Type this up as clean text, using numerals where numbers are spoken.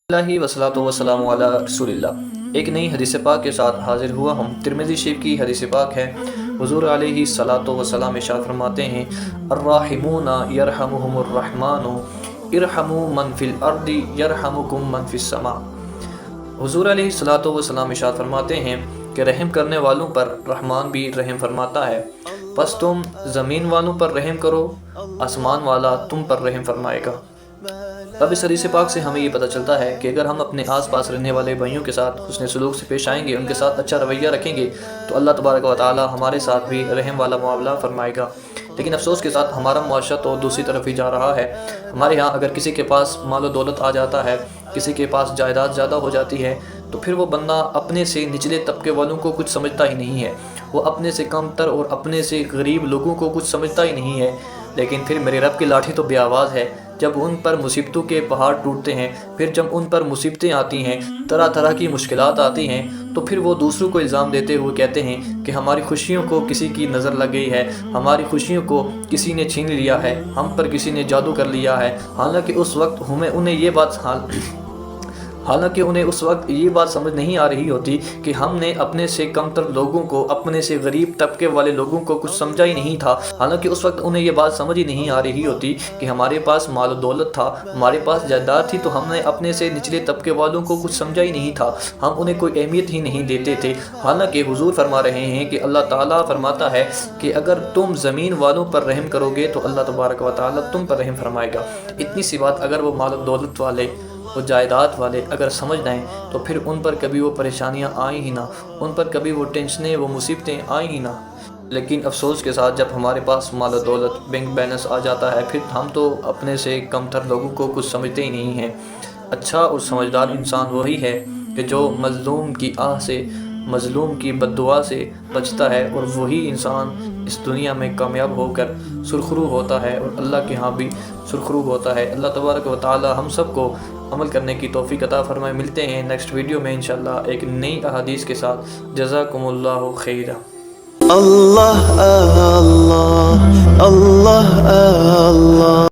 اللہ وصلاۃ وسلام علی رسول اللہ۔ ایک نئی حدیث پاک کے ساتھ حاضر ہوا ہم۔ ترمذی شریف کی حدیث پاک ہے، حضور علیہ الصلاۃ والسلام ارشاد فرماتے ہیں، الراحمون یرحمہم الرحمن ارحموا من فی الارض یرحمکم من فی السماء۔ حضور علیہ الصلاۃ والسلام ارشاد فرماتے ہیں کہ رحم کرنے والوں پر رحمان بھی رحم فرماتا ہے، پس تم زمین والوں پر رحم کرو، آسمان والا تم پر رحم فرمائے گا۔ اب اس حدیث پاک سے ہمیں یہ پتہ چلتا ہے کہ اگر ہم اپنے آس پاس رہنے والے بھائیوں کے ساتھ حسن سلوک سے پیش آئیں گے، ان کے ساتھ اچھا رویہ رکھیں گے، تو اللہ تبارک و تعالی ہمارے ساتھ بھی رحم والا معاملہ فرمائے گا۔ لیکن افسوس کے ساتھ ہمارا معاشرہ تو دوسری طرف ہی جا رہا ہے۔ ہمارے ہاں اگر کسی کے پاس مال و دولت آ جاتا ہے، کسی کے پاس جائیداد زیادہ ہو جاتی ہے، تو پھر وہ بندہ اپنے سے نچلے طبقے والوں کو کچھ سمجھتا ہی نہیں ہے، وہ اپنے سے کم تر اور اپنے سے غریب لوگوں کو کچھ سمجھتا ہی نہیں ہے۔ لیکن پھر میرے رب کی لاٹھی تو بے آواز ہے، جب ان پر مصیبتوں کے پہاڑ ٹوٹتے ہیں، پھر جب ان پر مصیبتیں آتی ہیں، طرح طرح کی مشکلات آتی ہیں، تو پھر وہ دوسروں کو الزام دیتے ہوئے کہتے ہیں کہ ہماری خوشیوں کو کسی کی نظر لگ گئی ہے، ہماری خوشیوں کو کسی نے چھین لیا ہے، ہم پر کسی نے جادو کر لیا ہے۔ حالانکہ اس وقت انہیں اس وقت یہ بات سمجھ نہیں آ رہی ہوتی کہ ہم نے اپنے سے کم تر لوگوں کو، اپنے سے غریب طبقے والے لوگوں کو کچھ سمجھا ہی نہیں تھا۔ حالانکہ اس وقت انہیں یہ بات سمجھ ہی نہیں آ رہی ہوتی کہ ہمارے پاس مال و دولت تھا، ہمارے پاس جائیداد تھی، تو ہم نے اپنے سے نچلے طبقے والوں کو کچھ سمجھا ہی نہیں تھا، ہم انہیں کوئی اہمیت ہی نہیں دیتے تھے۔ حالانکہ حضور فرما رہے ہیں کہ اللہ تعالیٰ فرماتا ہے کہ اگر تم زمین والوں پر رحم کرو گے تو اللہ تبارک و تعالیٰ تم پر رحم فرمائے گا۔ اتنی سی بات اگر وہ مال و دولت والے، وہ جائیداد والے اگر سمجھ لیں، تو پھر ان پر کبھی وہ پریشانیاں آئیں ہی نہ، ان پر کبھی وہ ٹینشنیں، وہ مصیبتیں آئیں ہی نہ۔ لیکن افسوس کے ساتھ جب ہمارے پاس مال و دولت، بینک بیلنس آ جاتا ہے، پھر ہم تو اپنے سے کم تر لوگوں کو کچھ سمجھتے ہی نہیں ہیں۔ اچھا اور سمجھدار انسان وہی ہے کہ جو مظلوم کی آہ سے، مظلوم کی بد دعا سے بچتا ہے، اور وہی انسان اس دنیا میں کامیاب ہو کر سرخرو ہوتا ہے اور اللہ کے ہاں بھی سرخرو ہوتا ہے۔ اللہ تبارک و تعالی ہم سب کو عمل کرنے کی توفیق عطا فرمائے۔ ملتے ہیں نیکسٹ ویڈیو میں انشاءاللہ ایک نئی احادیث کے ساتھ۔ جزاکم اللہ خیرا۔ اللہ اللہ اللہ اللہ